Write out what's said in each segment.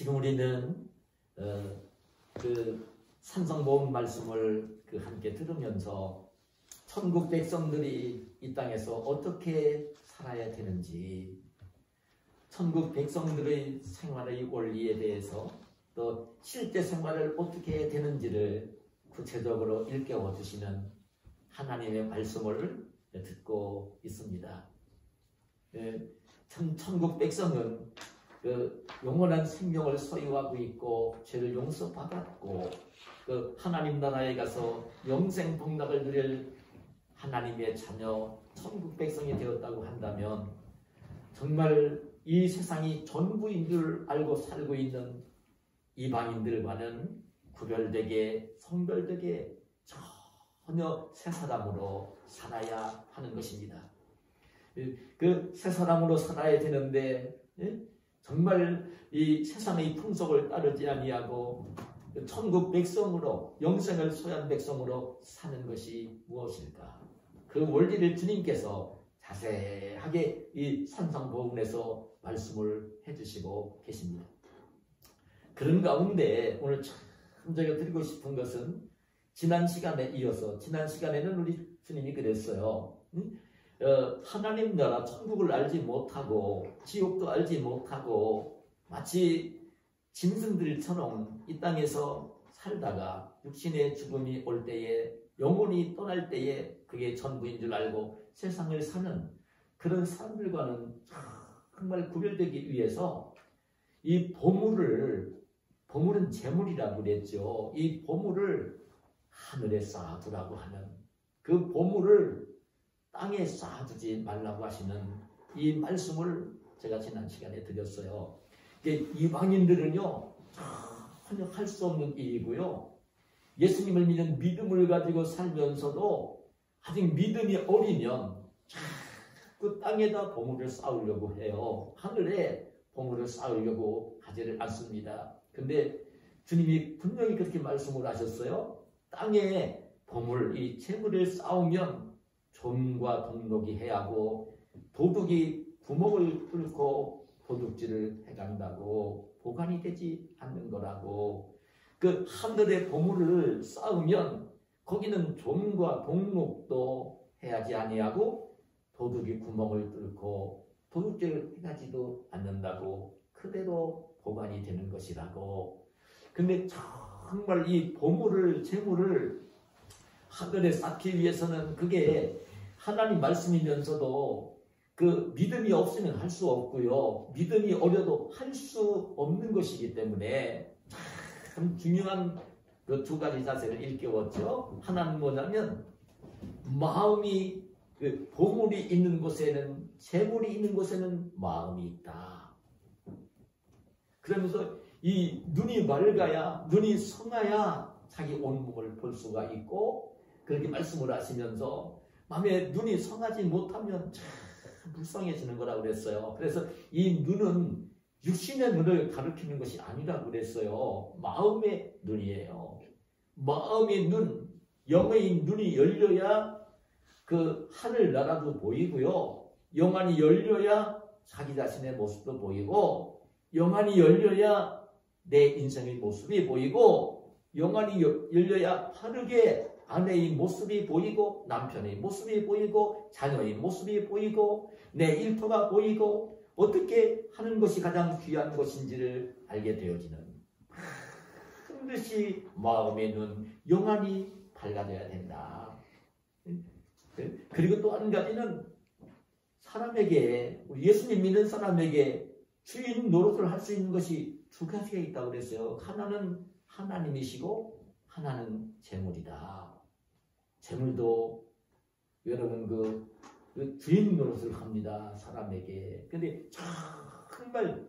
지금 우리는 그 산성모음 말씀을 함께 들으면서 천국 백성들이 이 땅에서 어떻게 살아야 되는지, 천국 백성들의 생활의 원리에 대해서 또 실제 생활을 어떻게 해야 되는지를 구체적으로 일깨워 주시는 하나님의 말씀을 듣고 있습니다. 천국 백성은 그 영원한 생명을 소유하고 있고 죄를 용서받았고 그 하나님 나라에 가서 영생 복락을 누릴 하나님의 자녀 천국 백성이 되었다고 한다면 정말 이 세상이 전부인 줄 알고 살고 있는 이방인들과는 구별되게 성별되게 전혀 새 사람으로 살아야 하는 것입니다. 그 새 사람으로 살아야 되는데 정말 이 세상의 풍속을 따르지 아니하고 천국 백성으로 영생을 소유한 백성으로 사는 것이 무엇일까? 그 원리를 주님께서 자세하게 이 산상보훈에서 말씀을 해주시고 계십니다. 그런 가운데 오늘 참 제가 드리고 싶은 것은 지난 시간에 이어서 지난 시간에는 우리 주님이 그랬어요. 하나님 나라 천국을 알지 못하고 지옥도 알지 못하고 마치 짐승들처럼 이 땅에서 살다가 육신의 죽음이 올 때에 영혼이 떠날 때에 그게 전부인 줄 알고 세상을 사는 그런 사람들과는 정말 구별되기 위해서 이 보물은 재물이라고 그랬죠. 이 보물을 하늘에 쌓아두라고 하는 그 보물을 땅에 쌓아두지 말라고 하시는 이 말씀을 제가 지난 시간에 드렸어요. 이방인들은요 전혀 할 수 없는 일이고요. 예수님을 믿는 믿음을 가지고 살면서도 아직 믿음이 어리면 그 땅에다 보물을 쌓으려고 해요. 하늘에 보물을 쌓으려고 하지를 않습니다. 근데 주님이 분명히 그렇게 말씀을 하셨어요. 땅에 보물, 이 재물을 쌓으면 좀과 동록이 해하고 도둑이 구멍을 뚫고 도둑질을 해간다고 보관이 되지 않는 거라고. 그 하늘의 보물을 쌓으면 거기는 좀과 동록도 해하지 아니하고 도둑이 구멍을 뚫고 도둑질을 해가지도 않는다고 그대로 보관이 되는 것이라고. 근데 정말 이 보물을 재물을 하늘에 쌓기 위해서는 그게 하나님 말씀이면서도 그 믿음이 없으면 할 수 없고요. 믿음이 어려도 할 수 없는 것이기 때문에 참 중요한 그 두 가지 자세를 일깨웠죠. 하나는 뭐냐면 마음이 그 보물이 있는 곳에는 재물이 있는 곳에는 마음이 있다. 그러면서 이 눈이 맑아야 눈이 성아야 자기 온몸을 볼 수가 있고 그렇게 말씀을 하시면서 마음에 눈이 성하지 못하면 참 불쌍해지는 거라고 그랬어요. 그래서 이 눈은 육신의 눈을 가리키는 것이 아니라고 그랬어요. 마음의 눈이에요. 마음의 눈, 영의 눈이 열려야 그 하늘나라도 보이고요. 영안이 열려야 자기 자신의 모습도 보이고 영안이 열려야 내 인생의 모습이 보이고 영안이 열려야 바르게 아내의 모습이 보이고 남편의 모습이 보이고 자녀의 모습이 보이고 내 일터가 보이고 어떻게 하는 것이 가장 귀한 것인지를 알게 되어지는 반드시 마음의 눈, 영안이 밝아져야 된다. 그리고 또 한 가지는 사람에게 예수님 믿는 사람에게 주인 노릇을 할 수 있는 것이 두 가지가 있다고 그랬어요. 하나는 하나님이시고 하나는 재물이다. 재물도 여러분 그 주인 노릇을 합니다. 사람에게. 근데 정말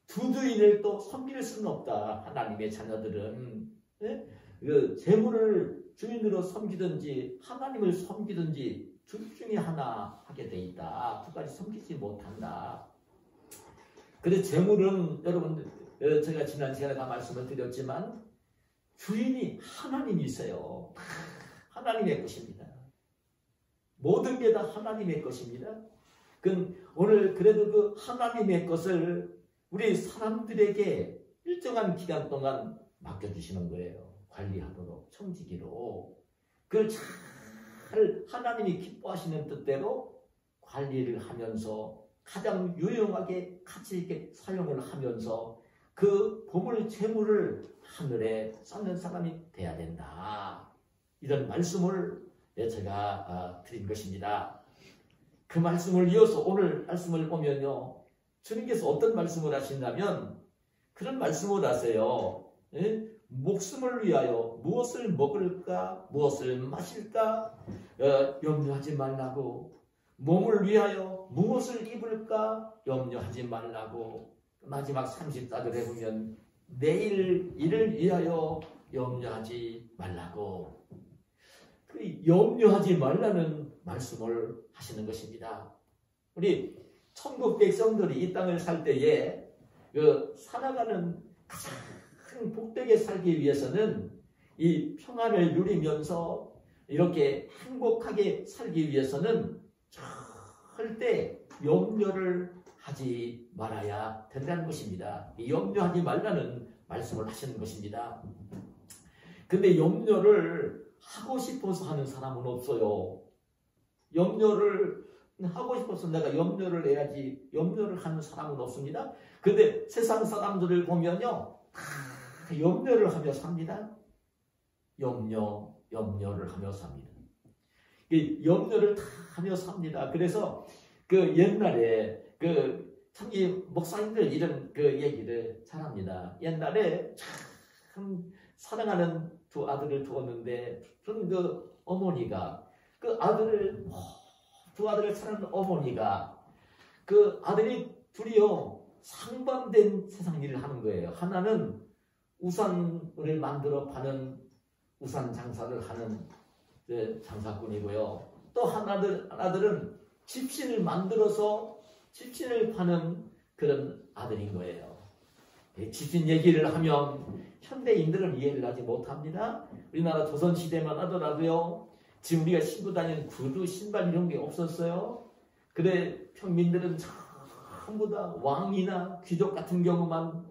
두 주인을 또 섬길 수는 없다. 하나님의 자녀들은 그 재물을 주인으로 섬기든지 하나님을 섬기든지 둘 중에 하나 하게 돼 있다. 두 가지 섬기지 못한다. 그래서 재물은 여러분 제가 지난 시간에 다 말씀을 드렸지만 주인이 하나님이세요. 하나님의 것입니다. 모든 게 다 하나님의 것입니다. 오늘 그래도 그 하나님의 것을 우리 사람들에게 일정한 기간 동안 맡겨주시는 거예요. 관리하도록 청지기로. 그걸 잘 하나님이 기뻐하시는 뜻대로 관리를 하면서 가장 유용하게 가치 있게 사용을 하면서 그 보물 재물을 하늘에 쌓는 사람이 돼야 된다. 이런 말씀을 제가 드린 것입니다. 그 말씀을 이어서 오늘 말씀을 보면요, 주님께서 어떤 말씀을 하신다면 그런 말씀을 하세요. 목숨을 위하여 무엇을 먹을까 무엇을 마실까 염려하지 말라고, 몸을 위하여 무엇을 입을까 염려하지 말라고, 마지막 34절에 보면 내일 일을 위하여 염려하지 말라고, 그 염려하지 말라는 말씀을 하시는 것입니다. 우리 천국 백성들이 이 땅을 살 때에 살아가는 가장 복되게 살기 위해서는 이 평안을 누리면서 이렇게 행복하게 살기 위해서는 절대 염려를 하지 말아야 된다는 것입니다. 염려하지 말라는 말씀을 하시는 것입니다. 근데 염려를 하고 싶어서 하는 사람은 없어요. 염려를 하고 싶어서 내가 염려를 해야지 염려를 하는 사람은 없습니다. 근데 세상 사람들을 보면요, 다 염려를 하며 삽니다. 염려를 하며 삽니다. 염려를 다 하며 삽니다. 그래서 그 옛날에 참 이 목사님들 이런 얘기를 잘합니다. 옛날에 참 사랑하는 두 아들을 두었는데 그런 어머니가 두 아들을 사랑하는 어머니가 그 아들이 둘이요 상반된 세상 일을 하는 거예요. 하나는 우산을 만들어 파는 우산 장사를 하는 장사꾼이고요. 또 하나들은 집신을 만들어서 집신을 파는 그런 아들인 거예요. 집신 얘기를 하면 현대인들은 이해를 하지 못합니다. 우리나라 조선시대만 하더라도요, 지금 우리가 신고 다니는 구두, 신발 이런 게 없었어요. 그래 평민들은 전부 다 왕이나 귀족 같은 경우만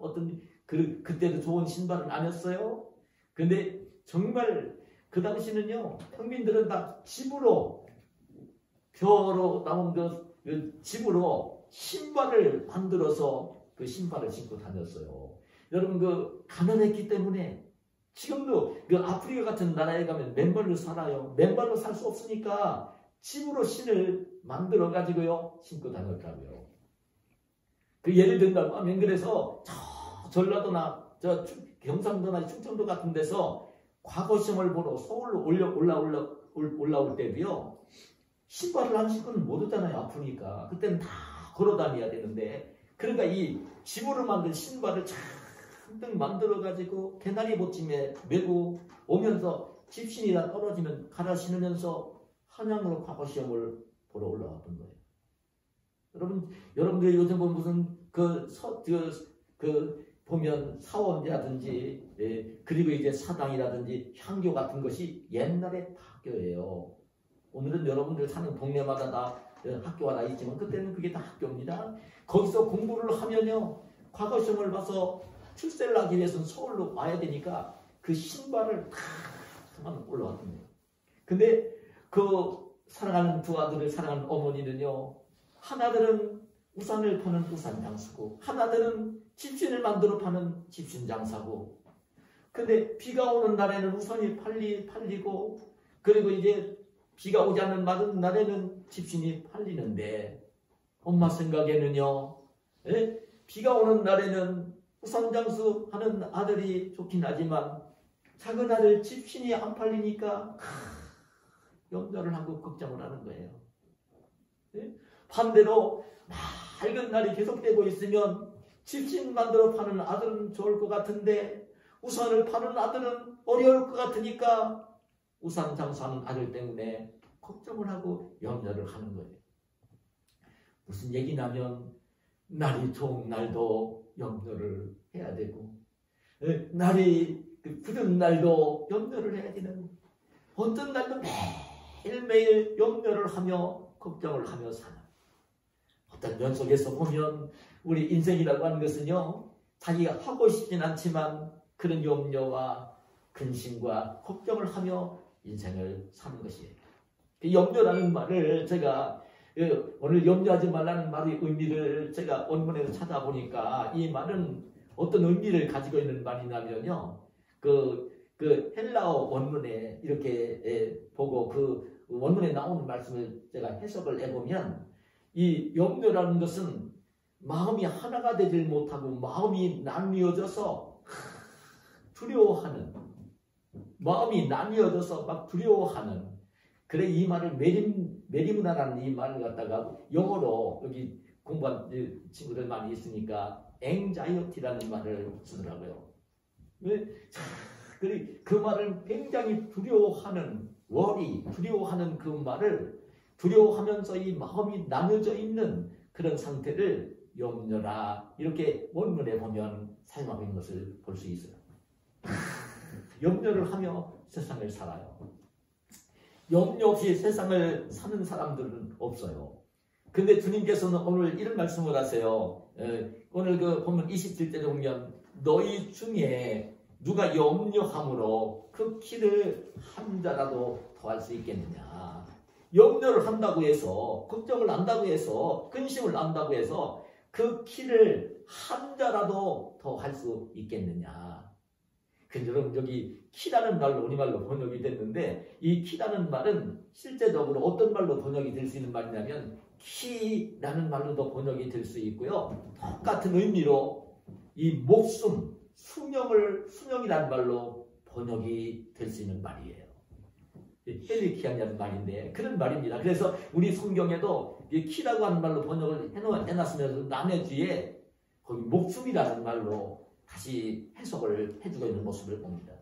그때도 좋은 신발을 아녔어요. 근데 정말 그 당시는요, 평민들은 다 집으로 벼로 나온 집으로 신발을 만들어서 그 신발을 신고 다녔어요. 여러분 가난했기 때문에 지금도 아프리카 같은 나라에 가면 맨발로 살아요. 맨발로 살 수 없으니까 집으로 신을 만들어 가지고요 신고 다녔다고요. 예를 든다고 하면 그래서 전라도나 경상도나 충청도 같은 데서 과거 시험을 보러 서울로 올라올 때도요 신발을 안 신고는 못 오잖아요. 아프니까. 그때는 다 걸어 다녀야 되는데, 그러니까 이 집으로 만든 신발을 잔뜩 만들어 가지고 개나리 보침에 메고 오면서 집신이나 떨어지면 갈아 신으면서 한양으로 과거 시험을 보러 올라왔던 거예요. 여러분들이 요즘 보면 무슨 보면 사원이라든지 그리고 이제 사당이라든지 향교 같은 것이 옛날에 학교예요. 오늘은 여러분들 사는 동네마다 다 학교가 다 있지만 그때는 그게 다 학교입니다. 거기서 공부를 하면요 과거 시험을 봐서 출세를 하기 위해서는 서울로 와야 되니까 그 신발을 다 올라왔던 거예요. 근데 사랑하는 두 아들을 사랑하는 어머니는요, 하나들은 우산을 파는 우산 장사고 하나들은 집신을 만들어 파는 집신 장사고, 근데 비가 오는 날에는 우산이 팔리고 그리고 이제 비가 오지 않는 마른 날에는 집신이 팔리는데, 엄마 생각에는요, 비가 오는 날에는 우산 장수하는 아들이 좋긴 하지만 작은 아들 집신이 안 팔리니까 염려를 하고 걱정을 하는 거예요. 반대로 맑은 날이 계속되고 있으면 집신 만들어 파는 아들은 좋을 것 같은데 우산을 파는 아들은 어려울 것 같으니까 우산 장사하는 아들 때문에 걱정을 하고 염려를 하는 거예요. 무슨 얘기냐면 날이 좋은 날도 염려를 해야 되고 날이 굳은 날도 염려를 해야 되는, 어떤 날도 매일매일 염려를 하며 걱정을 하며 사는, 어떤 면 속에서 보면 우리 인생이라고 하는 것은요 자기가 하고 싶진 않지만 그런 염려와 근심과 걱정을 하며 인생을 사는 것이에요. 염려라는 말을 제가 오늘 염려하지 말라는 말의 의미를 제가 원문에서 찾아보니까 이 말은 어떤 의미를 가지고 있는 말이냐면요. 그 헬라어 원문에 이렇게 보고 그 원문에 나오는 말씀을 제가 해석을 해보면 이 염려라는 것은 마음이 하나가 되질 못하고 마음이 나뉘어져서 두려워하는, 마음이 나뉘어져서 막 두려워하는, 그래 이 말을 메리무나라는 이 말을 갖다가 영어로 여기 공부한 친구들 많이 있으니까 anxiety라는 말을 쓰더라고요. 그 말을 굉장히 두려워하는, worry, 두려워하는 그 말을 두려워하면서 이 마음이 나눠져 있는 그런 상태를 염려라, 이렇게 원문에 보면 사용하고 있는 것을 볼 수 있어요. 염려를 하며 세상을 살아요. 염려 없이 세상을 사는 사람들은 없어요. 근데 주님께서는 오늘 이런 말씀을 하세요. 오늘 그 보면 27절에 보면 너희 중에 누가 염려함으로 그 키를 한 자라도 더할 수 있겠느냐. 염려를 한다고 해서, 걱정을 한다고 해서, 근심을 한다고 해서 그 키를 한 자라도 더 할 수 있겠느냐. 근데 여러분 여기 키라는 말로 우리말로 번역이 됐는데 이 키라는 말은 실제적으로 어떤 말로 번역이 될 수 있는 말이냐면 키라는 말로도 번역이 될 수 있고요. 똑같은 의미로 이 목숨, 수명이라는 말로 번역이 될 수 있는 말이에요. 헬리키아냐는 말인데 그런 말입니다. 그래서 우리 성경에도 이 키라고 하는 말로 번역을 해놨으면서 남의 뒤에 거기 목숨이라는 말로 다시 해석을 해주고 있는 모습을 봅니다.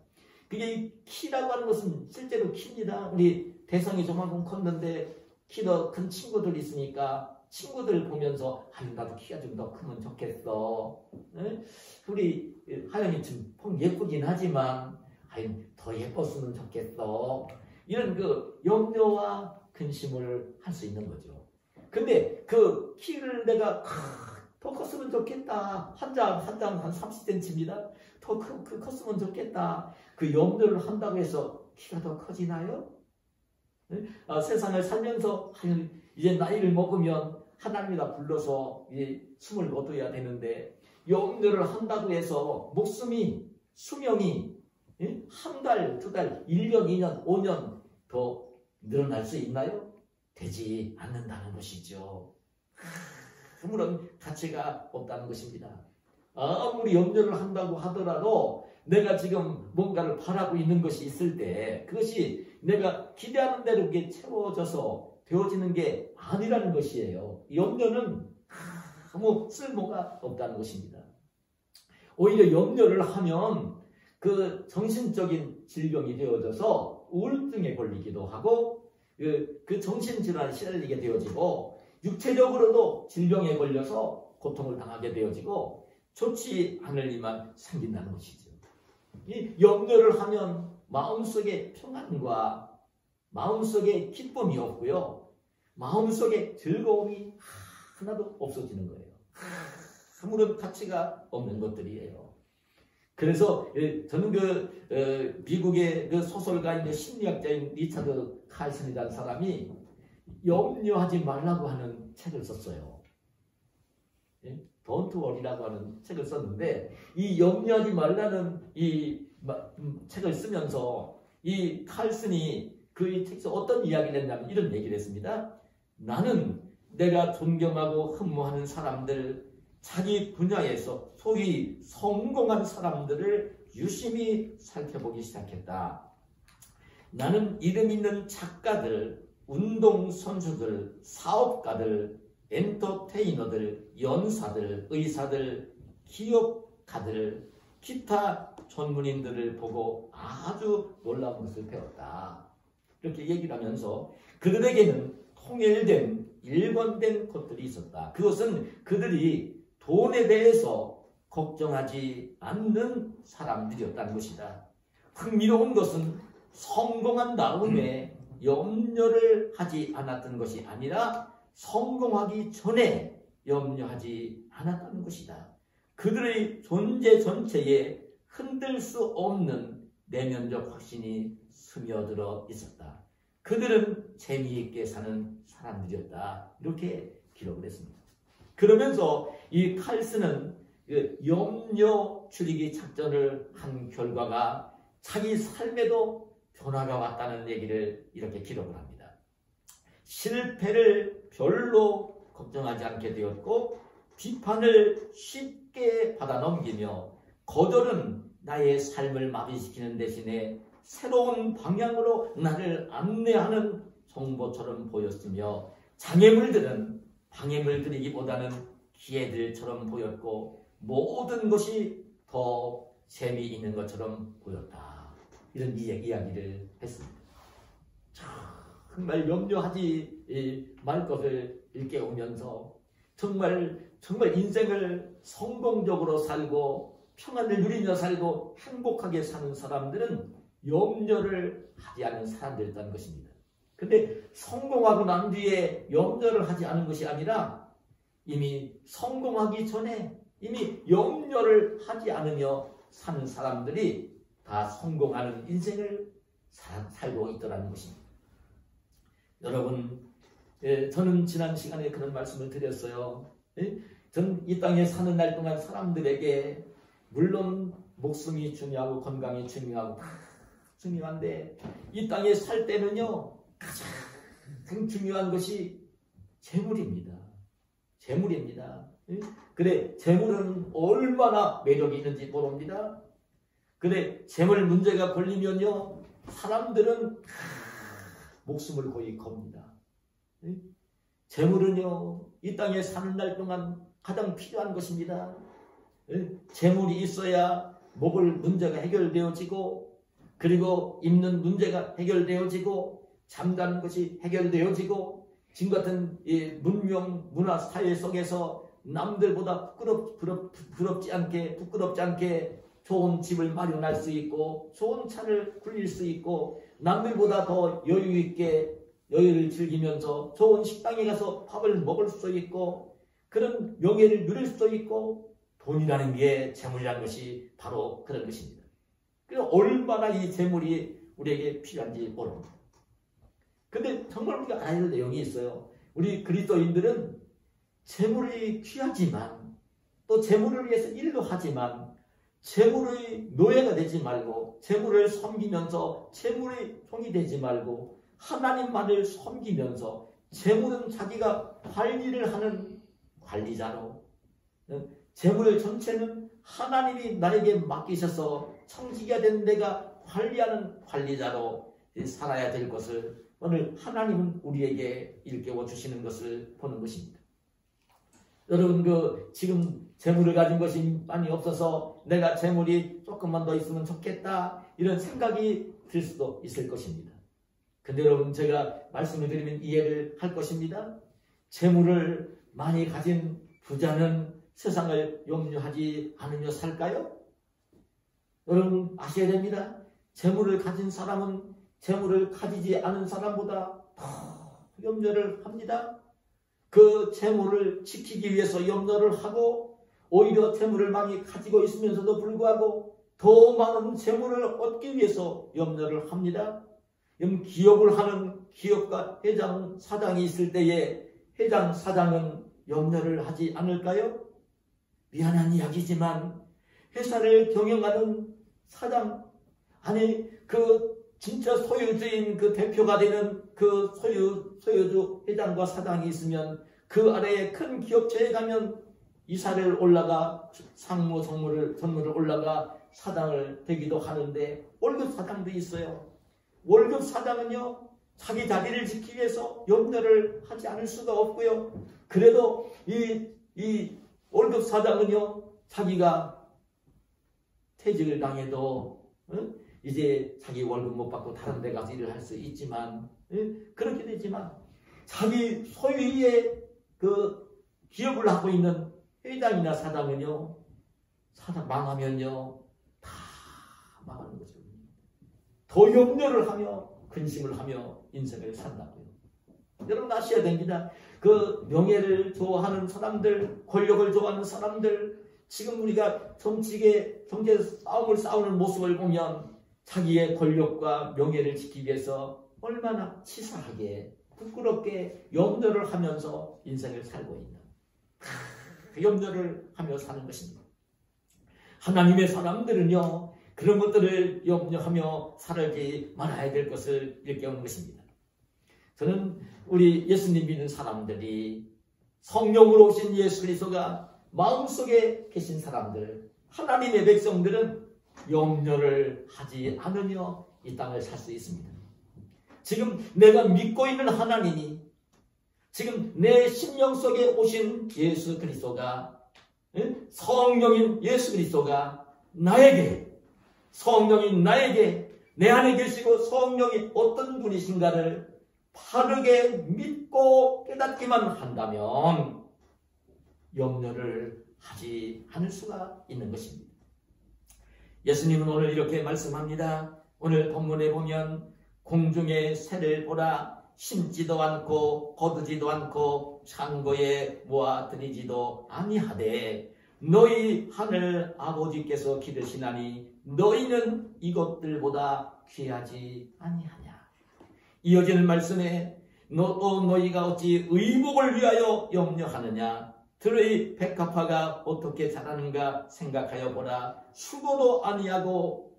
그게 이 키라고 하는 것은 실제로 키입니다. 우리 대성이 조만큼 컸는데 키도 큰 친구들이 있으니까 친구들 보면서 나도 키가 좀 더 크면 좋겠어. 우리 하영이 좀 예쁘긴 하지만 더 예뻤으면 좋겠어. 이런 그 염려와 근심을 할 수 있는 거죠. 근데 그 키를 내가 더 컸으면 좋겠다. 한 장 한 30cm입니다. 더 컸으면 좋겠다. 그 염려를 한다고 해서 키가 더 커지나요? 세상을 살면서 이제 나이를 먹으면 하나님이다 불러서 이제 숨을 거둬야 되는데 염려를 한다고 해서 목숨이, 수명이 한 달, 두 달, 1년, 2년, 5년 더 늘어날 수 있나요? 되지 않는다는 것이죠. 아무런 가치가 없다는 것입니다. 아무리 염려를 한다고 하더라도 내가 지금 뭔가를 바라고 있는 것이 있을 때 그것이 내가 기대하는 대로 그게 채워져서 되어지는 게 아니라는 것이에요. 염려는 아무 쓸모가 없다는 것입니다. 오히려 염려를 하면 그 정신적인 질병이 되어져서 우울증에 걸리기도 하고 그 정신질환에 시달리게 되어지고 육체적으로도 질병에 걸려서 고통을 당하게 되어지고 좋지 않을 일만 생긴다는 것이죠. 이 염려를 하면 마음속에 평안과 마음속에 기쁨이 없고요. 마음속에 즐거움이 하나도 없어지는 거예요. 아무런 가치가 없는 것들이에요. 그래서 저는 미국의 그 소설가인 심리학자인 리차드 칼슨이라는 사람이 염려하지 말라고 하는 책을 썼어요. Don't worry라고 하는 책을 썼는데 이 염려하지 말라는 이 책을 쓰면서 이 칼슨이 그 책에서 어떤 이야기를 했냐면 이런 얘기를 했습니다. 나는 내가 존경하고 흠모하는 사람들, 자기 분야에서 소위 성공한 사람들을 유심히 살펴보기 시작했다. 나는 이름 있는 작가들, 운동선수들, 사업가들, 엔터테이너들, 연사들, 의사들, 기업가들, 기타 전문인들을 보고 아주 놀라운 것을 배웠다. 이렇게 얘기를 하면서 그들에게는 통일된, 일관된 것들이 있었다. 그것은 그들이 돈에 대해서 걱정하지 않는 사람들이었다는 것이다. 흥미로운 것은 성공한 다음에 염려를 하지 않았던 것이 아니라 성공하기 전에 염려하지 않았다는 것이다. 그들의 존재 전체에 흔들 수 없는 내면적 확신이 스며들어 있었다. 그들은 재미있게 사는 사람들이었다. 이렇게 기록을 했습니다. 그러면서 이 칼스는 염려 줄이기 작전을 한 결과가 자기 삶에도 변화가 왔다는 얘기를 이렇게 기록을 합니다. 실패를 별로 걱정하지 않게 되었고 비판을 쉽게 받아 넘기며 거절은 나의 삶을 마비시키는 대신에 새로운 방향으로 나를 안내하는 정보처럼 보였으며 장애물들은 방해물들이기보다는 기회들처럼 보였고 모든 것이 더 재미있는 것처럼 보였다. 이런 이야기를 했습니다. 정말 염려하지 말 것을 일깨우면서 정말 인생을 성공적으로 살고 평안을 누리며 살고 행복하게 사는 사람들은 염려를 하지 않는 사람들이었다는 것입니다. 근데 성공하고 난 뒤에 염려를 하지 않은 것이 아니라 이미 성공하기 전에 이미 염려를 하지 않으며 사는 사람들이 다 성공하는 인생을 살고 있더라는 것입니다. 여러분, 저는 지난 시간에 그런 말씀을 드렸어요. 저는 이 땅에 사는 날 동안 사람들에게 물론 목숨이 중요하고 건강이 중요하고 다 중요한데 이 땅에 살 때는요 가장 중요한 것이 재물입니다. 재물입니다. 그래 재물은 얼마나 매력이 있는지 모릅니다. 그래 재물 문제가 걸리면요 사람들은 목숨을 거의 겁니다. 재물은요 이 땅에 사는 날 동안 가장 필요한 것입니다. 재물이 있어야 먹을 문제가 해결되어지고 그리고 입는 문제가 해결되어지고 잠자는 것이 해결되어지고 지금 같은 문명 문화 사회 속에서 남들보다 부끄럽지 않게 좋은 집을 마련할 수 있고 좋은 차를 굴릴 수 있고 남들보다 더 여유 있게 여유를 즐기면서 좋은 식당에 가서 밥을 먹을 수 있고 그런 명예를 누릴 수 있고 돈이라는 게 재물이라는 것이 바로 그런 것입니다. 그래서 얼마나 이 재물이 우리에게 필요한지 모릅니다. 근데 정말 우리가 알아야 할 내용이 있어요. 우리 그리스도인들은 재물이 귀하지만 또 재물을 위해서 일도 하지만 재물의 노예가 되지 말고 재물을 섬기면서 재물의 종이 되지 말고 하나님만을 섬기면서 재물은 자기가 관리를 하는 관리자로 재물 전체는 하나님이 나에게 맡기셔서 청지기가 된 내가 관리하는 관리자로 살아야 될 것을 오늘 하나님은 우리에게 일깨워 주시는 것을 보는 것입니다. 여러분 지금 재물을 가진 것이 많이 없어서 내가 재물이 조금만 더 있으면 좋겠다 이런 생각이 들 수도 있을 것입니다. 근데 여러분 제가 말씀을 드리면 이해를 할 것입니다. 재물을 많이 가진 부자는 세상을 염려하지 않으며 살까요? 여러분 아셔야 됩니다. 재물을 가진 사람은 재물을 가지지 않은 사람보다 더 염려를 합니다. 그 재물을 지키기 위해서 염려를 하고 오히려 재물을 많이 가지고 있으면서도 불구하고 더 많은 재물을 얻기 위해서 염려를 합니다. 기업을 하는 기업가 회장, 사장이 있을 때에 회장, 사장은 염려를 하지 않을까요? 미안한 이야기지만 회사를 경영하는 사장, 아니 진짜 소유주인 대표가 되는 소유주 회장과 사장이 있으면 그 아래에 큰 기업체에 가면 이사를 올라가 상무 전무를 올라가 사장을 되기도 하는데 월급 사장도 있어요. 월급 사장은요 자기 자리를 지키기 위해서 염려를 하지 않을 수가 없고요. 그래도 이 월급 사장은요 자기가 퇴직을 당해도 이제 자기 월급 못 받고 다른 데 가서 일을 할 수 있지만 그렇게 되지만 자기 소유의 기업을 하고 있는 회장이나 사장은요 사장 망하면요 다 망하는 거죠. 더 염려를 하며 근심을 하며 인생을 산다고요. 여러분 아셔야 됩니다. 명예를 좋아하는 사람들, 권력을 좋아하는 사람들, 지금 우리가 정치계 싸움을 싸우는 모습을 보면 자기의 권력과 명예를 지키기 위해서 얼마나 치사하게 부끄럽게 염려를 하면서 인생을 살고 있나. 염려를 하며 사는 것입니다. 하나님의 사람들은요, 그런 것들을 염려하며 살지 말아야 될 것을 일깨우는 것입니다. 저는 우리 예수님 믿는 사람들이 성령으로 오신 예수 그리스도가 마음속에 계신 사람들, 하나님의 백성들은 염려를 하지 않으며 이 땅을 살 수 있습니다. 지금 내가 믿고 있는 하나님이, 지금 내 심령 속에 오신 예수 그리스도가, 성령인 예수 그리스도가 성령인 나에게 내 안에 계시고 성령이 어떤 분이신가를 바르게 믿고 깨닫기만 한다면 염려를 하지 않을 수가 있는 것입니다. 예수님은 오늘 이렇게 말씀합니다. 오늘 본문에 보면 공중의 새를 보라, 심지도 않고 거두지도 않고 창고에 모아들이지도 아니하되 너희 하늘 아버지께서 기르시나니 너희는 이것들보다 귀하지 아니하냐. 이어지는 말씀에 또 너희가 어찌 의복을 위하여 염려하느냐. 들의 백합화가 어떻게 자라는가 생각하여 보라. 수고도 아니하고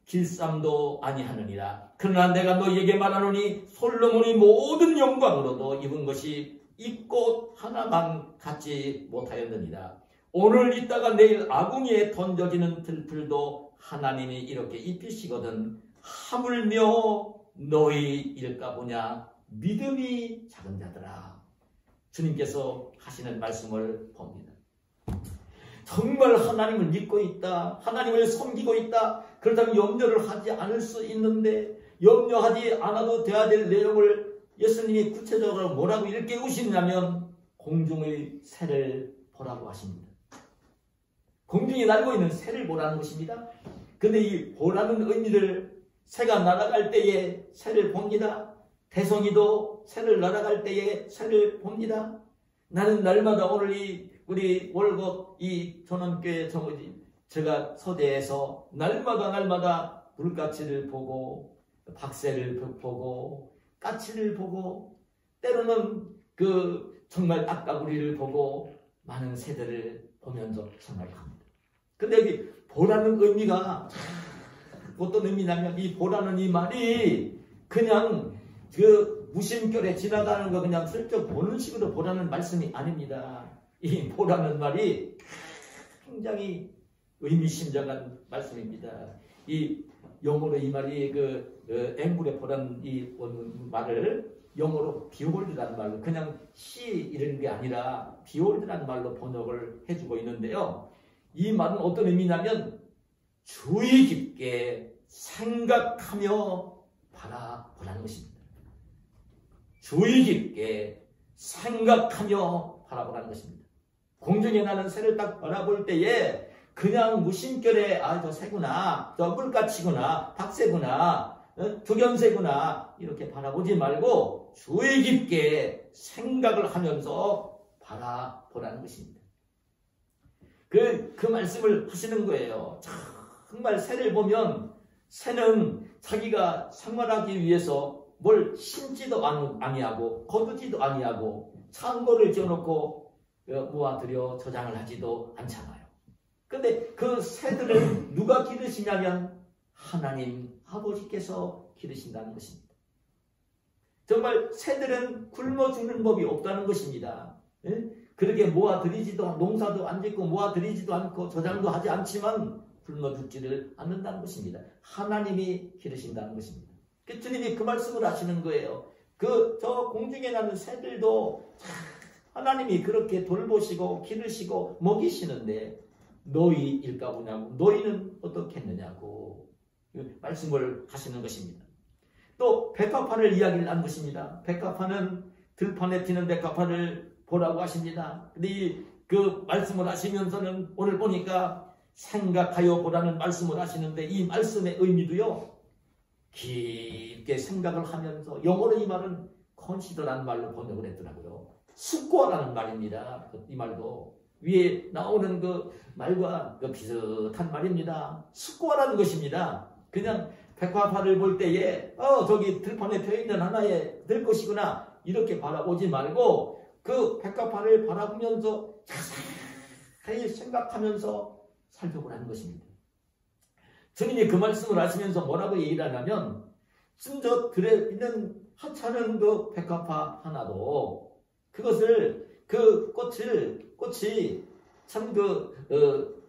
길쌈도 아니하느니라. 그러나 내가 너희에게 말하노니 솔로몬이 모든 영광으로도 입은 것이 이 꽃 하나만 갖지 못하였느니라. 오늘 있다가 내일 아궁이에 던져지는 들풀도 하나님이 이렇게 입히시거든 하물며 너희일까 보냐. 믿음이 작은 자들아. 주님께서 하시는 말씀을 봅니다. 정말 하나님을 믿고 있다, 하나님을 섬기고 있다, 그렇다면 염려를 하지 않을 수 있는데, 염려하지 않아도 돼야 될 내용을 예수님이 구체적으로 뭐라고 일깨우시냐면 공중의 새를 보라고 하십니다. 공중에 날고 있는 새를 보라는 것입니다. 근데 이 보라는 의미를 새가 날아갈 때에 새를 봅니다. 대성이도 새를 날아갈 때에 새를 봅니다. 나는 날마다 오늘 우리 월곡 전원교회 제가 서대에서 날마다 물가치를 보고 박새를 보고 까치를 보고 때로는 정말 악가구리를 보고 많은 새들을 보면서 생각합니다. 근데 여기 보라는 의미가 어떤 의미냐면 이 보라는 이 말이 그냥 무심결에 지나가는 거 그냥 슬쩍 보는 식으로 보라는 말씀이 아닙니다. 이 보라는 말이 굉장히 의미심장한 말씀입니다. 이 영어로 이 말이 앵글에 보라는 이 말을 영어로 behold라는 말로 그냥 see 이런 게 아니라 behold라는 말로 번역을 해주고 있는데요. 이 말은 어떤 의미냐면 주의 깊게 생각하며 바라보라는 것입니다. 주의 깊게 생각하며 바라보라는 것입니다. 공중에 나는 새를 딱 바라볼 때에 그냥 무심결에 저 새구나, 저 물가치구나, 박새구나, 두견새구나 이렇게 바라보지 말고 주의 깊게 생각을 하면서 바라보라는 것입니다. 그 말씀을 하시는 거예요. 정말 새를 보면 새는 자기가 생활하기 위해서 뭘 심지도 아니하고 거두지도 아니하고 창고를 지어놓고 모아들여 저장을 하지도 않잖아요. 근데 그 새들을 누가 기르시냐면 하나님 아버지께서 기르신다는 것입니다. 정말 새들은 굶어 죽는 법이 없다는 것입니다. 그렇게 모아들이지도 농사도 안 짓고 모아들이지도 않고 저장도 하지 않지만 굶어 죽지를 않는다는 것입니다. 하나님이 기르신다는 것입니다. 주님이 그 말씀을 하시는 거예요. 저 공중에 나는 새들도 하나님이 그렇게 돌보시고 기르시고 먹이시는데 너희일까 보냐고, 너희는 어떻겠느냐고 말씀을 하시는 것입니다. 또 백합화를 이야기를 한 것입니다. 백합화는 들판에 피는 백합화를 보라고 하십니다. 근데 그 말씀을 하시면서는 오늘 보니까 생각하여 보라는 말씀을 하시는데 이 말씀의 의미도요 깊게 생각을 하면서, 영어로 이 말은 consider라는 말로 번역을 했더라고요. 숙고하라는 말입니다. 이 말도 위에 나오는 그 말과 그 비슷한 말입니다. 숙고하라는 것입니다. 그냥 백화파를 볼 때에 저기 들판에 펴있는 하나의 들꽃이구나 이렇게 바라보지 말고 그 백화파를 바라보면서 자세히 생각하면서 살펴보라는 것입니다. 주님이 그 말씀을 하시면서 뭐라고 얘기를 하냐면 저 들에 있는 하찮은 그 백화파 하나도 그것을 그 꽃이 참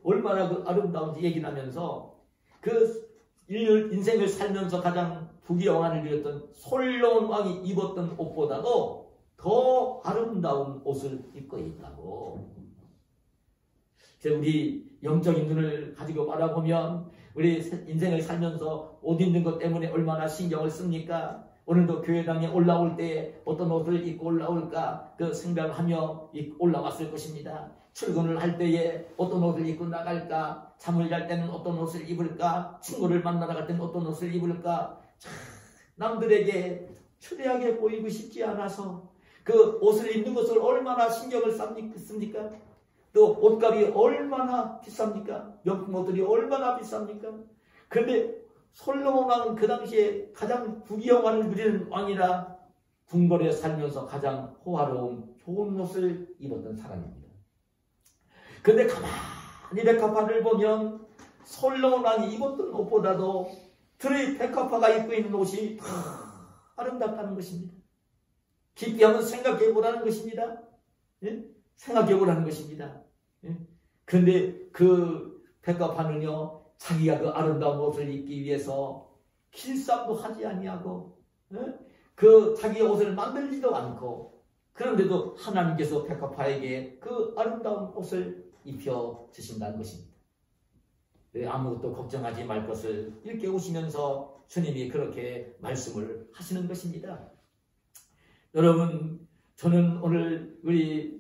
얼마나 그 아름다운지 얘기를 하면서 그 인생을 살면서 가장 부귀영화를 누렸던 솔로몬 왕이 입었던 옷보다도 더 아름다운 옷을 입고 있다고. 우리 영적인 눈을 가지고 바라보면 우리 인생을 살면서 옷 입는 것 때문에 얼마나 신경을 씁니까? 오늘도 교회당에 올라올 때 어떤 옷을 입고 올라올까 그 생각하며 올라왔을 것입니다. 출근을 할 때에 어떤 옷을 입고 나갈까? 잠을 잘 때는 어떤 옷을 입을까? 친구를 만나러 갈 때는 어떤 옷을 입을까? 남들에게 추레하게 보이고 싶지 않아서 그 옷을 입는 것을 얼마나 신경을 씁니까? 또 옷값이 얼마나 비쌉니까? 명품 옷들이 얼마나 비쌉니까? 그런데 솔로몬 왕은 그 당시에 가장 부귀영화를 누리는 왕이라 궁궐에 살면서 가장 호화로운 좋은 옷을 입었던 사람입니다. 그런데 가만히 백합화를 보면 솔로몬 왕이 입었던 옷보다도 들의 백합화가 입고 있는 옷이 더 아름답다는 것입니다. 깊이 한번 생각해 보라는 것입니다. 예? 생각해 보라는 것입니다. 예? 그런데 그 백합화는요 자기가 그 아름다운 옷을 입기 위해서 길쌈도 하지 아니하고 그 자기의 옷을 만들지도 않고 그런데도 하나님께서 백합화에게 그 아름다운 옷을 입혀 주신다는 것입니다. 아무것도 걱정하지 말 것을 일깨우시면서 주님이 그렇게 말씀을 하시는 것입니다. 여러분, 저는 오늘 우리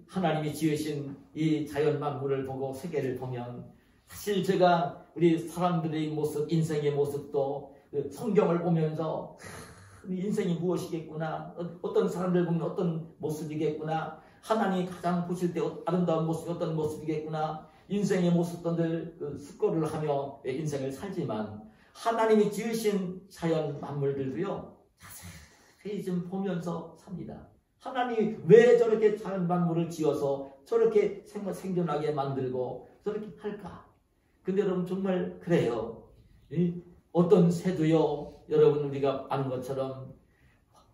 하나님이 지으신 이 자연 만물을 보고 세계를 보면 사실 제가 우리 사람들의 모습, 인생의 모습도 성경을 보면서 인생이 무엇이겠구나, 어떤 사람들 보면 어떤 모습이겠구나, 하나님이 가장 보실 때 아름다운 모습이 어떤 모습이겠구나, 인생의 모습들 숙고를 하며 인생을 살지만 하나님이 지으신 자연 만물들도요 자세히 좀 보면서 삽니다. 하나님이 왜 저렇게 자연 만물을 지어서 저렇게 생존하게 만들고 저렇게 할까? 근데 여러분 정말 그래요. 어떤 새도요 여러분 우리가 아는 것처럼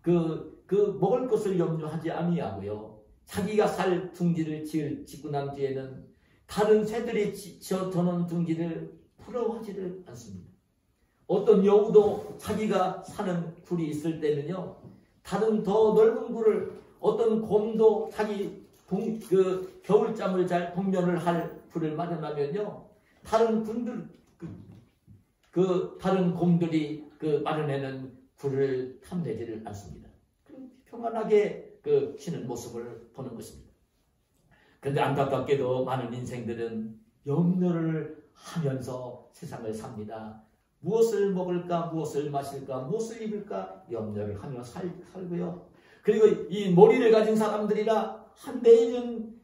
그 먹을 것을 염려하지 아니하고요 자기가 살 둥지를 짓고 난 뒤에는 다른 새들이 지어놓은 둥지를 부러워하지를 않습니다. 어떤 여우도 자기가 사는 굴이 있을 때는요 다른 더 넓은 굴을, 어떤 곰도 자기 겨울잠을 잘 동면을 할 굴을 마련하면요 다른 곰들 다른 곰들이 마련해놓은 굴을 탐내지를 않습니다. 평안하게 쉬는 모습을 보는 것입니다. 그런데 안타깝게도 많은 인생들은 염려를 하면서 세상을 삽니다. 무엇을 먹을까, 무엇을 마실까, 무엇을 입을까 염려를 하며 살고요. 그리고 이 머리를 가진 사람들이라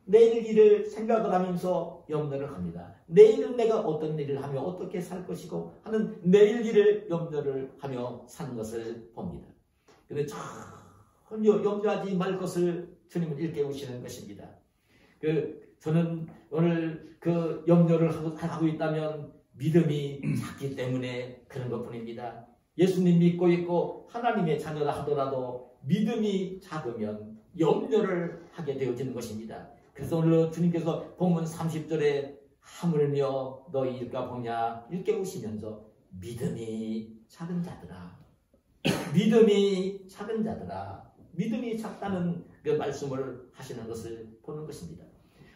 내일 일을 생각을 하면서 염려를 합니다. 내일은 내가 어떤 일을 하며 어떻게 살 것이고 하는 내일 일을 염려를 하며 사는 것을 봅니다. 그런데 전혀 염려하지 말 것을 주님은 일깨우시는 것입니다. 저는 오늘 염려를 하고 있다면 믿음이 작기 때문에 그런 것뿐입니다. 예수님 믿고 있고 하나님의 자녀라 하더라도 믿음이 작으면 염려를 하게 되어지는 것입니다. 그래서 오늘 주님께서 본문 30절에 하물며 너희 일까 보냐 일깨우시면서 믿음이 작은 자들아, 믿음이 작은 자들아, 믿음이 작다는 그 말씀을 하시는 것을 보는 것입니다.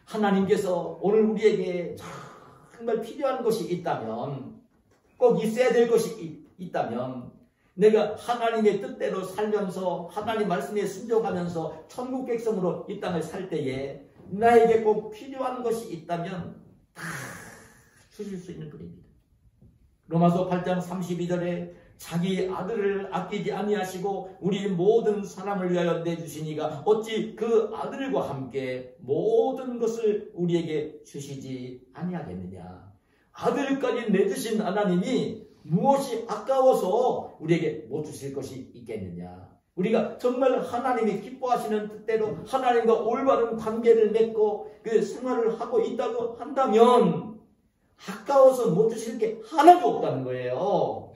하나님께서 오늘 우리에게 정말 필요한 것이 있다면, 꼭 있어야 될 것이 있다면, 내가 하나님의 뜻대로 살면서 하나님 말씀에 순종하면서 천국 백성으로 이 땅을 살 때에 나에게 꼭 필요한 것이 있다면 다 주실 수 있는 분입니다. 로마서 8장 32절에 자기 아들을 아끼지 아니하시고 우리 모든 사람을 위하여 내주시니가 어찌 그 아들과 함께 모든 것을 우리에게 주시지 아니하겠느냐. 아들까지 내주신 하나님이 무엇이 아까워서 우리에게 못 주실 것이 있겠느냐. 우리가 정말 하나님이 기뻐하시는 뜻대로 하나님과 올바른 관계를 맺고 그 생활을 하고 있다고 한다면 아까워서 못 주실 게 하나도 없다는 거예요.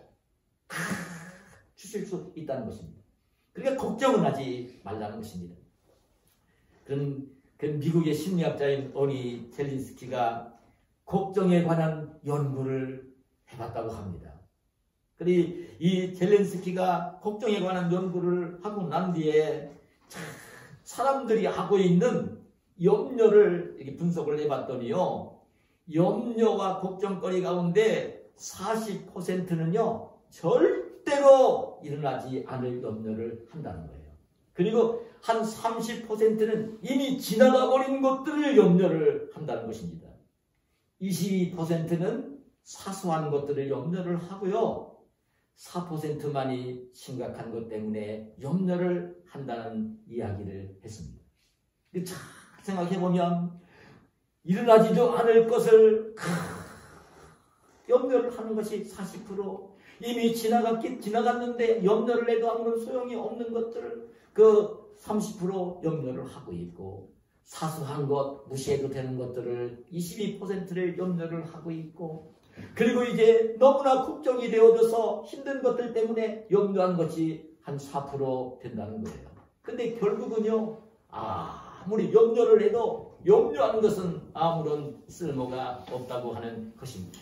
주실 수 있다는 것입니다. 그러니까 걱정은 하지 말라는 것입니다. 그 미국의 심리학자인 오니 젤린스키가 걱정에 관한 연구를 해봤다고 합니다. 그리고 이 젤렌스키가 걱정에 관한 연구를 하고 난 뒤에 사람들이 하고 있는 염려를 이렇게 분석을 해봤더니요, 염려와 걱정거리 가운데 40%는요 절대로 일어나지 않을 염려를 한다는 거예요. 그리고 한 30%는 이미 지나가 버린 것들을 염려를 한다는 것입니다. 22%는 사소한 것들을 염려를 하고요, 4%만이 심각한 것 때문에 염려를 한다는 이야기를 했습니다. 잘 생각해보면 일어나지도 않을 것을 염려를 하는 것이 40%, 이미 지나갔는데 염려를 해도 아무런 소용이 없는 것들을 그 30% 염려를 하고 있고, 사소한 것, 무시해도 되는 것들을 22%를 염려를 하고 있고, 그리고 이제 너무나 걱정이 되어져서 힘든 것들 때문에 염려한 것이 한 4% 된다는 거예요. 근데 결국은요, 아무리 염려를 해도 염려하는 것은 아무런 쓸모가 없다고 하는 것입니다.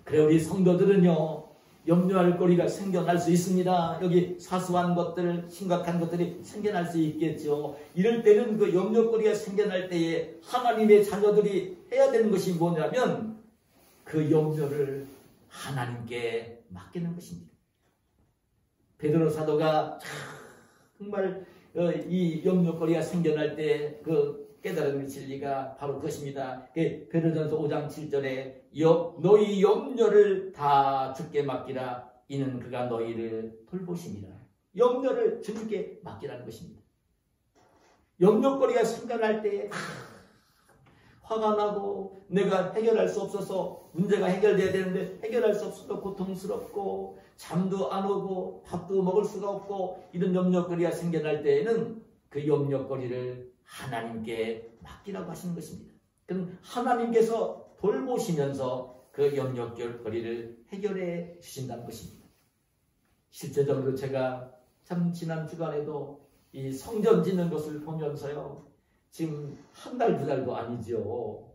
그래, 우리 성도들은요, 염려할 거리가 생겨날 수 있습니다. 여기 사소한 것들, 심각한 것들이 생겨날 수 있겠죠. 이럴 때는 그 염려거리가 생겨날 때에 하나님의 자녀들이 해야 되는 것이 뭐냐면 그 염려를 하나님께 맡기는 것입니다. 베드로 사도가 정말 이 염려거리가 생겨날 때 그 깨달은 진리가 바로 그것입니다. 베드로전서 5장 7절에 너희 염려를 다 주께 맡기라. 이는 그가 너희를 돌보십니다. 염려를 주님께 맡기라는 것입니다. 염려거리가 생겨날 때 화가 나고 내가 해결할 수 없어서 문제가 해결돼야 되는데 해결할 수 없어서 고통스럽고 잠도 안 오고 밥도 먹을 수가 없고 이런 염려거리가 생겨날 때에는 그 염려거리를 하나님께 맡기라고 하시는 것입니다. 그럼 하나님께서 돌보시면서 그 염려거리를 해결해 주신다는 것입니다. 실제적으로 제가 참 지난 주간에도 이 성전 짓는 것을 보면서요, 지금 한 달, 두 달도 아니죠.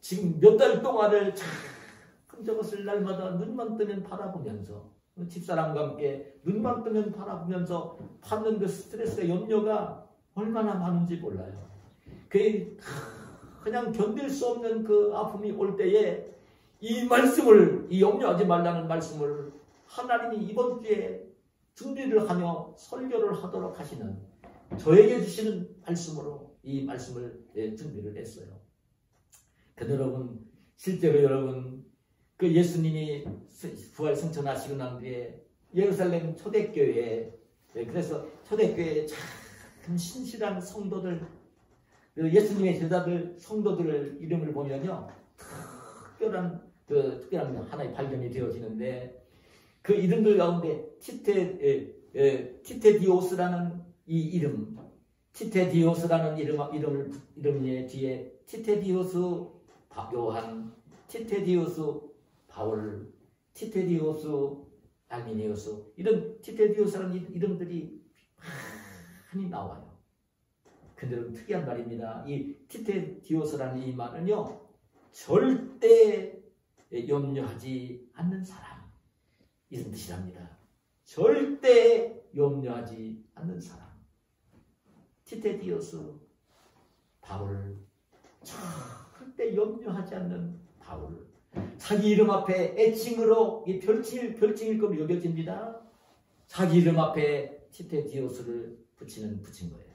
지금 몇 달 동안을 참 저것을 날마다 눈만 뜨면 바라보면서 집사람과 함께 눈만 뜨면 바라보면서 받는 그 스트레스가 염려가 얼마나 많은지 몰라요. 그냥 견딜 수 없는 그 아픔이 올 때에 이 말씀을, 이 염려하지 말라는 말씀을 하나님이 이번 주에 준비를 하며 설교를 하도록 하시는 저에게 주시는 말씀으로 이 말씀을 준비를 했어요. 여러분, 실제로 여러분, 그 예수님이 부활 승천하시고 난 뒤에 예루살렘 초대교회에, 그래서 초대교회에 참 신실한 성도들, 예수님의 제자들, 성도들을 이름을 보면요, 특별한 하나의 발견이 되어지는데, 그 이름들 가운데 티테디오스라는 이 이름, 티테디오스라는 이름의 뒤에 티테디오스 요한, 티테디오스 바울, 티테디오스 알미니우스, 이런 티테디오스라는 이름들이 많이 나와요. 근데 특이한 말입니다. 이 티테디오스라는 이 말은요, 절대 염려하지 않는 사람, 이런 뜻이랍니다. 절대 염려하지 않는 사람. 티테디오스 바울, 절대 염려하지 않는 바울. 자기 이름 앞에 애칭으로 별칭일 거로 여겨집니다. 자기 이름 앞에 티테디오스를 붙인 거예요.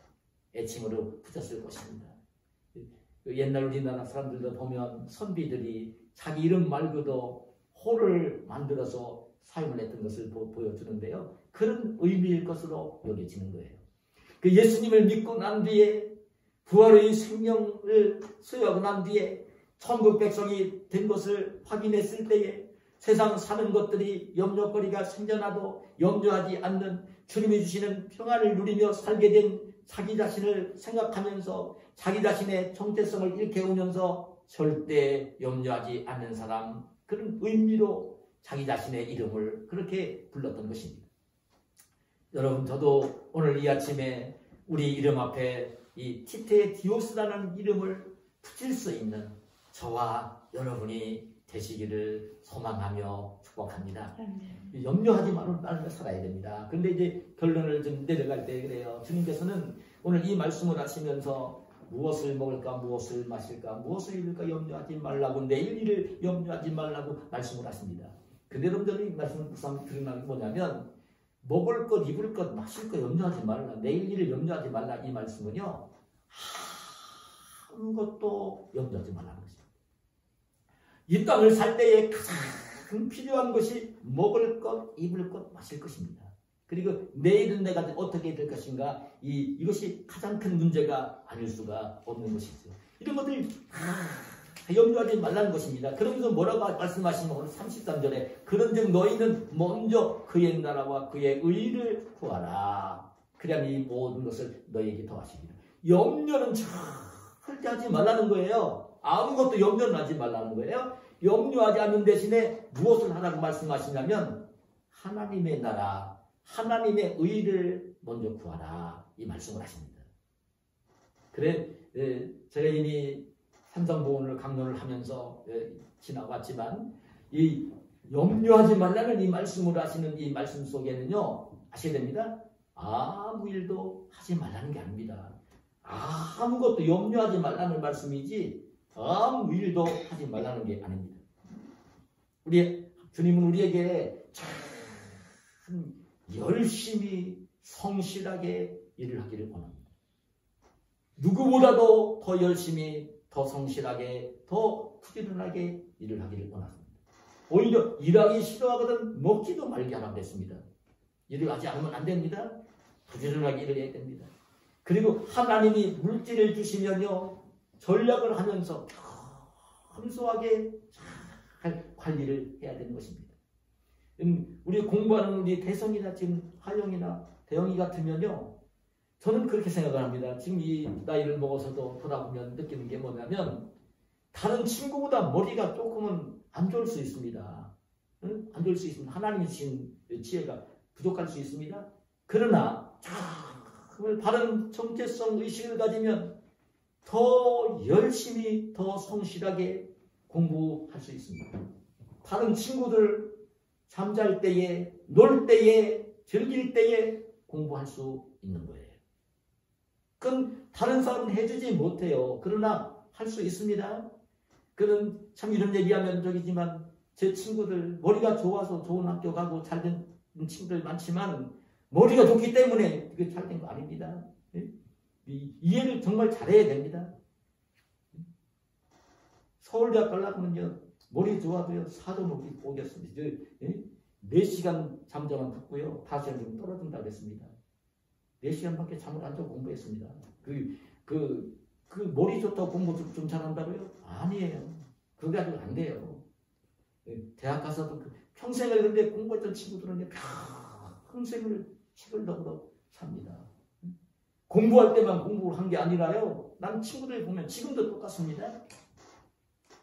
애칭으로 붙였을 것입니다. 옛날 우리나라 사람들도 보면 선비들이 자기 이름 말고도 호를 만들어서 사용을 했던 것을 보여주는데요. 그런 의미일 것으로 여겨지는 거예요. 그 예수님을 믿고 난 뒤에 부활의 생명을 소유하고 난 뒤에 천국 백성이 된 것을 확인했을 때에 세상 사는 것들이 염려거리가 생겨나도 염려하지 않는 주님이 주시는 평안을 누리며 살게 된 자기 자신을 생각하면서 자기 자신의 정체성을 일깨우면서 절대 염려하지 않는 사람, 그런 의미로 자기 자신의 이름을 그렇게 불렀던 것입니다. 여러분, 저도 오늘 이 아침에 우리 이름 앞에 이 티테디오스라는 이름을 붙일 수 있는 저와 여러분이 되시기를 소망하며 축복합니다. 염려하지 말고 살아야 됩니다. 그런데 이제 결론을 좀 내려갈 때 그래요. 주님께서는 오늘 이 말씀을 하시면서 무엇을 먹을까, 무엇을 마실까, 무엇을 입을까 염려하지 말라고, 내일 일을 염려하지 말라고 말씀을 하십니다. 근데 여러분들이 이 말씀을 들으면 뭐냐면 먹을 것, 입을 것, 마실 것 염려하지 말라, 내일 일을 염려하지 말라, 이 말씀은요 아무것도 염려하지 말라는 것입니다. 이 땅을 살 때에 가장 필요한 것이 먹을 것, 입을 것, 마실 것입니다. 그리고 내일은 내가 어떻게 될 것인가, 이것이 가장 큰 문제가 아닐 수가 없는 것이죠. 이런 것들 염려하지 말라는 것입니다. 그러면서 뭐라고 말씀하시면 오늘 33절에 그런즉 너희는 먼저 그의 나라와 그의 의를 구하라. 그래야 이 모든 것을 너희에게 더하시리라. 염려는 절대 하지 말라는 거예요. 아무것도 염려는 하지 말라는 거예요. 염려하지 않는 대신에 무엇을 하라고 말씀하시냐면 하나님의 나라, 하나님의 의를 먼저 구하라, 이 말씀을 하십니다. 그래, 제가 이미 삼성보훈을 강론을 하면서 지나왔지만 이 염려하지 말라는 이 말씀을 하시는 이 말씀 속에는요, 아셔야 됩니다. 아무 일도 하지 말라는 게 아닙니다. 아무것도 염려하지 말라는 말씀이지 아무 일도 하지 말라는 게 아닙니다. 우리 주님은 우리에게 참 열심히 성실하게 일을 하기를 원합니다. 누구보다도 더 열심히, 더 성실하게, 더 부지런하게 일을 하기를 원합니다. 오히려 일하기 싫어하거든 먹지도 말게 하라고 그랬습니다. 일을 하지 않으면 안 됩니다. 부지런하게 일을 해야 됩니다. 그리고 하나님이 물질을 주시면요, 전략을 하면서 검소하게 잘 관리를 해야 되는 것입니다. 우리 공부하는 우리 대성이나 지금 하영이나 대영이 같으면요, 저는 그렇게 생각을 합니다. 지금 이 나이를 먹어서도 돌아보면 느끼는 게 뭐냐면 다른 친구보다 머리가 조금은 안 좋을 수 있습니다. 응? 안 좋을 수 있습니다. 하나님이 주신 지혜가 부족할 수 있습니다. 그러나 바른 정체성 의식을 가지면 더 열심히, 더 성실하게 공부할 수 있습니다. 다른 친구들 잠잘 때에, 놀 때에, 즐길 때에 공부할 수 있는 거예요. 그건 다른 사람은 해주지 못해요. 그러나 할 수 있습니다. 그는 참 이런 얘기하면 적이지만 제 친구들 머리가 좋아서 좋은 학교 가고 잘된 친구들 많지만 머리가 좋기 때문에 그게 잘된 거 아닙니다. 이해를 정말 잘해야 됩니다. 서울대학 가려면요, 머리 좋아도요, 사도 못 오겠습니다. 4시간 잠자만 듣고요, 5시간 좀 떨어진다고 했습니다. 4시간밖에 잠을 안 자고 공부했습니다. 그 머리 좋다고 공부 좀 잘한다고요? 아니에요. 그게 아주 안 돼요. 대학 가서도 평생을 근데 공부했던 친구들은 평생을 책을 덮어 삽니다. 공부할 때만 공부한 게 아니라요, 난 친구들 보면 지금도 똑같습니다.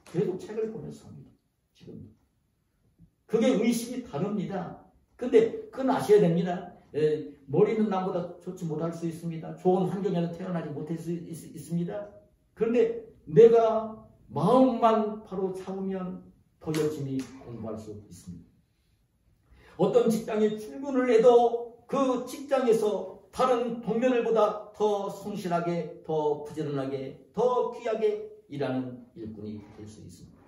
계속 책을 보면서 삽니다. 지금 그게 의식이 다릅니다. 근데 그건 아셔야 됩니다. 머리는 남보다 좋지 못할 수 있습니다. 좋은 환경에서 태어나지 못할 수 있습니다. 그런데 내가 마음만 바로 잡으면 더 열심히 공부할 수 있습니다. 어떤 직장에 출근을 해도 그 직장에서 다른 동료들보다 더 성실하게, 더 부지런하게, 더 귀하게 일하는 일꾼이 될 수 있습니다.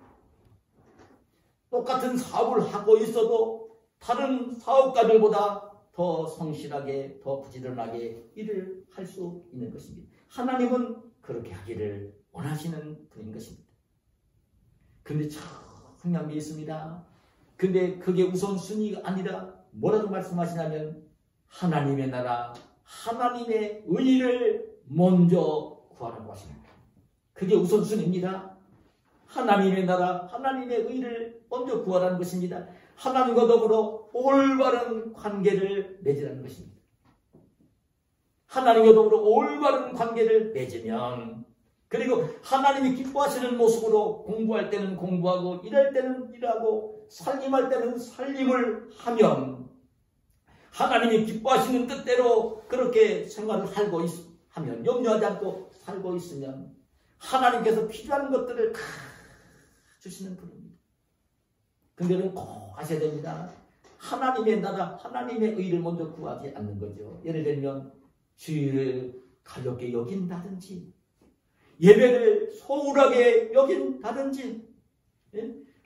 똑같은 사업을 하고 있어도 다른 사업가들보다 더 성실하게, 더 부지런하게 일을 할 수 있는 것입니다. 하나님은 그렇게 하기를 원하시는 분인 것입니다. 그런데 참 중요한 게 있습니다. 근데 그게 우선순위가 아니라 뭐라고 말씀하시냐면 하나님의 나라, 하나님의 의를 먼저 구하라고 하십니다. 그게 우선순위입니다. 하나님의 나라, 하나님의 의를 먼저 구하라는 것입니다. 하나님과 더불어 올바른 관계를 맺으라는 것입니다. 하나님과 더불어 올바른 관계를 맺으면, 그리고 하나님이 기뻐하시는 모습으로 공부할 때는 공부하고 일할 때는 일하고 살림할 때는 살림을 하면, 하나님이 기뻐하시는 뜻대로 그렇게 생활을 하면, 염려하지 않고 살고 있으면 하나님께서 필요한 것들을 다 주시는 분입니다. 근데는 꼭 하셔야 됩니다. 하나님의 나라, 하나님의 의를 먼저 구하지 않는 거죠. 예를 들면 주일을 가볍게 여긴다든지, 예배를 소홀하게 여긴다든지,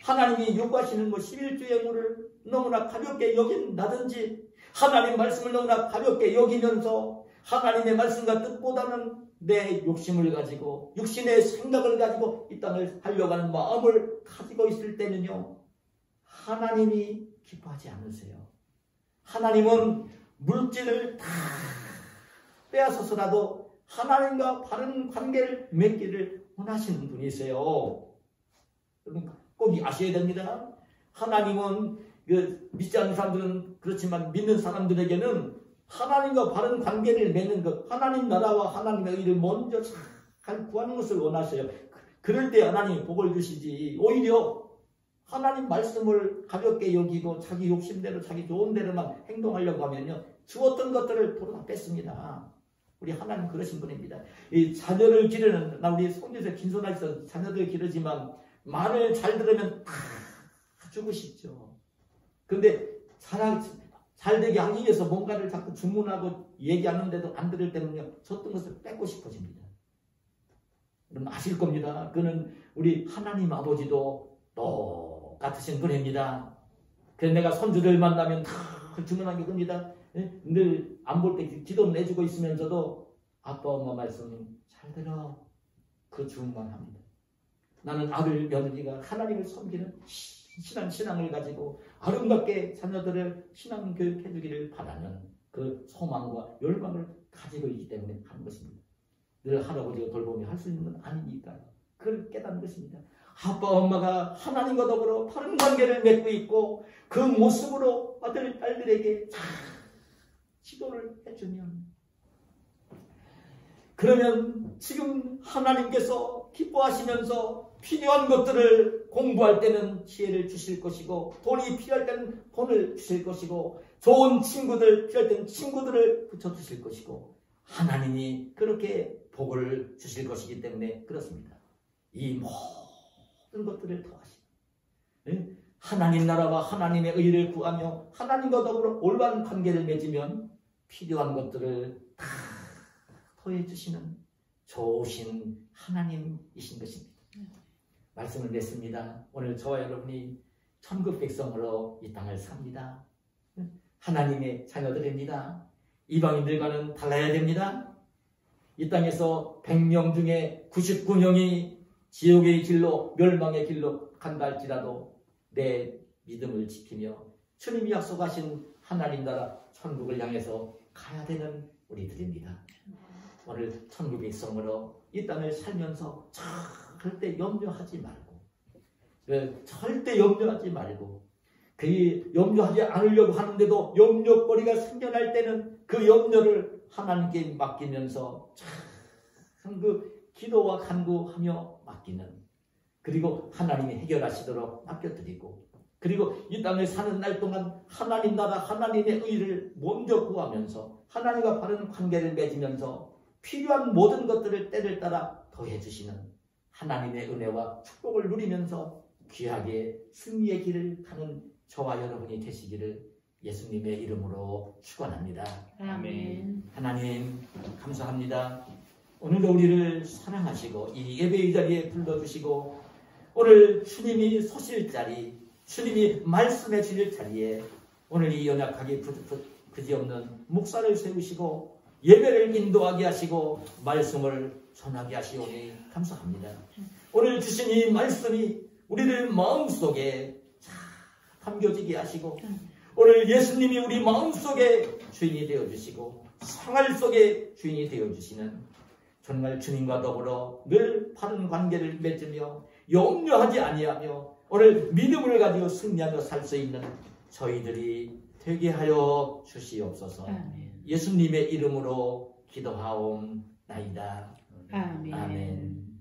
하나님이 요구하시는 11주 예물을 너무나 가볍게 여긴다든지, 하나님 말씀을 너무나 가볍게 여기면서 하나님의 말씀과 뜻보다는 내 욕심을 가지고 육신의 생각을 가지고 이 땅을 하려고 하는 마음을 가지고 있을 때는요, 하나님이 기뻐하지 않으세요. 하나님은 물질을 다 빼앗아서라도 하나님과 바른 관계를 맺기를 원하시는 분이세요. 여러분 꼭 아셔야 됩니다. 하나님은 믿지 않는 사람들은 그렇지만 믿는 사람들에게는 하나님과 바른 관계를 맺는 것, 하나님 나라와 하나님의 의를 먼저 잘 구하는 것을 원하셔요. 그럴 때 하나님이 복을 주시지, 오히려 하나님 말씀을 가볍게 여기고 자기 욕심대로 자기 좋은 대로만 행동하려고 하면요, 주었던 것들을 도로 다 뺐습니다. 우리 하나님 그러신 분입니다. 이 자녀를 기르는, 우리 성경에서 김선아에서 자녀들 기르지만 말을 잘 들으면 다 주고 싶죠. 근데 잘 되게 하기 위해서 뭔가를 자꾸 주문하고 얘기하는데도 안 들을 때는요, 줬던 것을 뺏고 싶어집니다. 여러분 아실 겁니다. 그는 우리 하나님 아버지도 똑같으신 분입니다. 그래서 내가 손주들 만나면 다 주문한 게 그겁니다. 늘 안 볼 때 기도는 내주고 있으면서도 아빠 엄마 말씀 잘 들어, 그 주문만 합니다. 나는 아들 며느리가 하나님을 섬기는 신앙을 가지고 아름답게 자녀들을 신앙 교육해 주기를 바라는 그 소망과 열망을 가지고 있기 때문에 하는 것입니다. 늘 할아버지가 돌보며 할 수 있는 건 아니니까 그걸 깨닫는 것입니다. 아빠 엄마가 하나님과 더불어 바른 관계를 맺고 있고 그 모습으로 아들 딸들에게 잘 지도를 해주면, 그러면 지금 하나님께서 기뻐하시면서 필요한 것들을 공부할 때는 지혜를 주실 것이고, 돈이 필요할 때는 돈을 주실 것이고, 좋은 친구들 필요할 때는 친구들을 붙여주실 것이고, 하나님이 그렇게 복을 주실 것이기 때문에 그렇습니다. 이 모든 것들을 더하시고 하나님 나라와 하나님의 의를 구하며 하나님과 더불어 올바른 관계를 맺으면 필요한 것들을 다 더해 주시는 좋으신 하나님이신 것입니다. 말씀을 냈습니다. 오늘 저와 여러분이 천국 백성으로 이 땅을 삽니다. 하나님의 자녀들입니다. 이방인들과는 달라야 됩니다. 이 땅에서 100명 중에 99명이 지옥의 길로, 멸망의 길로 간다 할지라도 내 믿음을 지키며 주님이 약속하신 하나님 나라 천국을 향해서 가야 되는 우리들입니다. 오늘 천국 백성으로 이 땅을 살면서 절대 염려하지 말고, 절대 염려하지 말고, 그 염려하지 않으려고 하는데도 염려거리가 생겨날 때는 그 염려를 하나님께 맡기면서 참 그 기도와 간구하며 맡기는, 그리고 하나님이 해결하시도록 맡겨드리고, 그리고 이 땅에 사는 날 동안 하나님 나라 하나님의 의를 먼저 구하면서 하나님과 바른 관계를 맺으면서 필요한 모든 것들을 때를 따라 더해주시는 하나님의 은혜와 축복을 누리면서 귀하게 승리의 길을 가는 저와 여러분이 되시기를 예수님의 이름으로 축원합니다. 아멘. 하나님 감사합니다. 오늘도 우리를 사랑하시고 이 예배의 자리에 불러주시고 오늘 주님이 서실 자리, 주님이 말씀해 주실 자리에 오늘 이 연약하게 그지없는 목사를 세우시고 예배를 인도하게 하시고 말씀을 전하게 하시오니 감사합니다. 오늘 주신 이 말씀이 우리들 마음속에 잘 담겨지게 하시고 오늘 예수님이 우리 마음속에 주인이 되어주시고 생활 속에 주인이 되어주시는 정말 주님과 더불어 늘 바른 관계를 맺으며 염려하지 아니하며 오늘 믿음을 가지고 승리하며 살 수 있는 저희들이 되게 하여 주시옵소서. 예수님의 이름으로 기도하옵나이다. 아멘. 아멘.